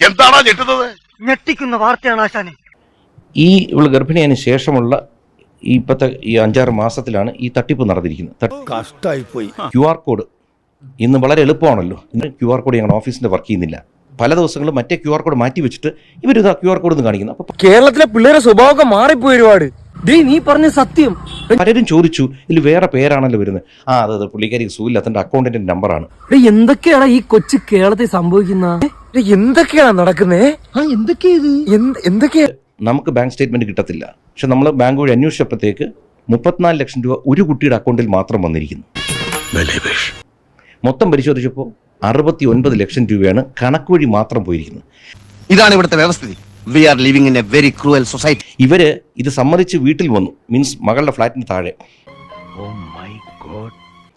എന്താണോ ഞെട്ടുന്നത്? ഞെട്ടിക്കുന്ന വാർത്തയാണ് ആശാനെ. ഈ ഇവൾ ഗർഭിണിയതിന് ശേഷമുള്ള ഇപ്പോഴത്തെ ഈ 5-6 മാസത്തിലാണ് ഈ തട്ടിപ്പ് നടന്നിരിക്കുന്നത്. കഷ്ടായിപ്പോയി. QR കോഡ് ഇന്ന് വളരെ എളുപ്പമാണല്ലോ. ഇന്ന് QR കോഡ് ഞങ്ങളുടെ ഓഫീസിൻ്റെ വർക്ക് ചെയ്യുന്നില്ല. പല ദിവസങ്ങളും മറ്റേ QR കോഡ് മാറ്റി വെച്ചിട്ട് ഇവരിതാ QR കോഡ് എന്ന് കാണിക്കുന്നു. അപ്പോൾ കേരളത്തിലെ പിള്ളേരെ സ്വഭാവമൊക്കെ മാറിപ്പോയി ഒരുപാട്. നീ പറഞ്ഞ സത്യം. പലരും ചോദിച്ചു ഇതിൽ വേറെ പേരാണല്ലോ വരുന്നത്. അതെ പുള്ളിക്കാരി സൂയില്ലാത്തതിന്റെ അക്കൗണ്ടിന്റെ നമ്പറാണ്. എന്തൊക്കെയാണ് ഈ കൊച്ചു കേരളത്തിൽ സംഭവിക്കുന്ന? എന്തൊക്കെയാണ് നടക്കുന്നേ? എന്തൊക്കെയാ? നമുക്ക് ബാങ്ക് സ്റ്റേറ്റ്മെന്റ് കിട്ടത്തില്ല. പക്ഷെ നമ്മൾ ബാങ്ക് വഴി അന്വേഷിച്ചപ്പോഴത്തേക്ക് 34 ലക്ഷം രൂപ ഒരു കുട്ടിയുടെ അക്കൗണ്ടിൽ മാത്രം വന്നിരിക്കുന്നു. മൊത്തം പരിശോധിച്ചപ്പോൾ 69 ലക്ഷം രൂപയാണ് കണക്ക് വഴി മാത്രം പോയിരിക്കുന്നത്. ഇതാണ് ഇവിടുത്തെ വ്യവസ്ഥിതി. We are living in a very cruel society. ഇവര് ഇത് സമ്മതിച്ച് വീട്ടിൽ വന്നു, മീൻസ് മകളുടെ ഫ്ലാറ്റിന് താഴെ.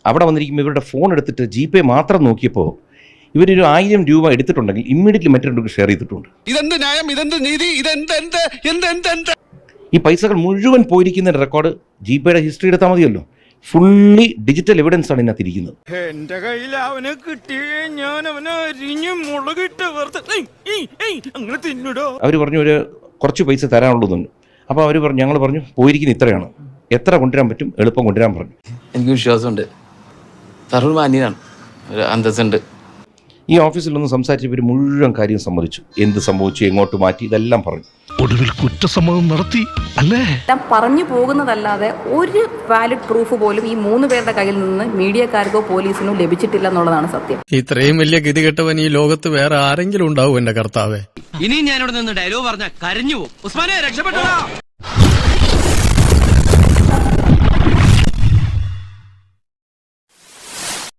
അവിടെ വന്നിരിക്കുമ്പോൾ ഇവരുടെ ഫോൺ എടുത്തിട്ട് GPay മാത്രം നോക്കിയപ്പോൾ ഇവരൊരു 1000 രൂപ എടുത്തിട്ടുണ്ടെങ്കിൽ ഇമ്മീഡിയറ്റ്ലി മറ്റൊരു ഷെയർ ചെയ്തിട്ടുണ്ട്. ഈ പൈസകൾ മുഴുവൻ പോയിരിക്കുന്ന റെക്കോർഡ് GPayയുടെ ഹിസ്റ്ററി എടുത്താൽ മതിയല്ലോ. ഫുള്ളി ഡിജിറ്റൽ എവിഡൻസ് ആണ് ഇതിനകത്തിരിക്കുന്നത്. എന്റെ കയ്യിൽ അവനെ കിട്ടിയേ ഞാൻ അവനെ അരിഞ്ഞു മുളകിട്ട് അങ്ങനെ തിന്നിടോ. അവർ പറഞ്ഞു ഒരു കുറച്ച് പൈസ തരാനുള്ളതുണ്ട്. അപ്പോൾ അവർ പറഞ്ഞു, ഞങ്ങൾ പറഞ്ഞു പോയിരിക്കുന്ന ഇത്രയാണ്, എത്ര കൊണ്ടുവരാൻ പറ്റും എളുപ്പം കൊണ്ടുവരാൻ പറഞ്ഞു. എനിക്ക് വിശ്വാസമുണ്ട്, തരൂർ മാന്യനാണ്, ഒരു അന്തസ്സുണ്ട്. ഈ ഓഫീസിലൊന്നും സംസാരിച്ച് ഇവർ മുഴുവൻ കാര്യം സമ്മതിച്ചു. എന്ത് സംഭവിച്ചു, എങ്ങോട്ട് മാറ്റി, ഇതെല്ലാം പറഞ്ഞു. ഒടുവിൽ കുറ്റസമ്മതം നടത്തി അല്ലേ? പറഞ്ഞു പോകുന്നതല്ലാതെ ഒരു വാലിഡ് പ്രൂഫ് പോലും ഈ 3 പേരുടെ കയ്യിൽ നിന്ന് മീഡിയക്കാർക്കോ പോലീസിനോ ലഭിച്ചിട്ടില്ല എന്നുള്ളതാണ് സത്യം. ഇത്രയും വലിയ ഗതികെട്ടവൻ ഈ ലോകത്ത് വേറെ ആരെങ്കിലും ഉണ്ടാവും എന്റെ കർത്താവേ. ഇനി ഞാനിവിടെ നിന്ന് ഡയലോഗ് പറഞ്ഞ കരഞ്ഞു പോകും. ഉസ്മാനെ രക്ഷപ്പെട്ടോ.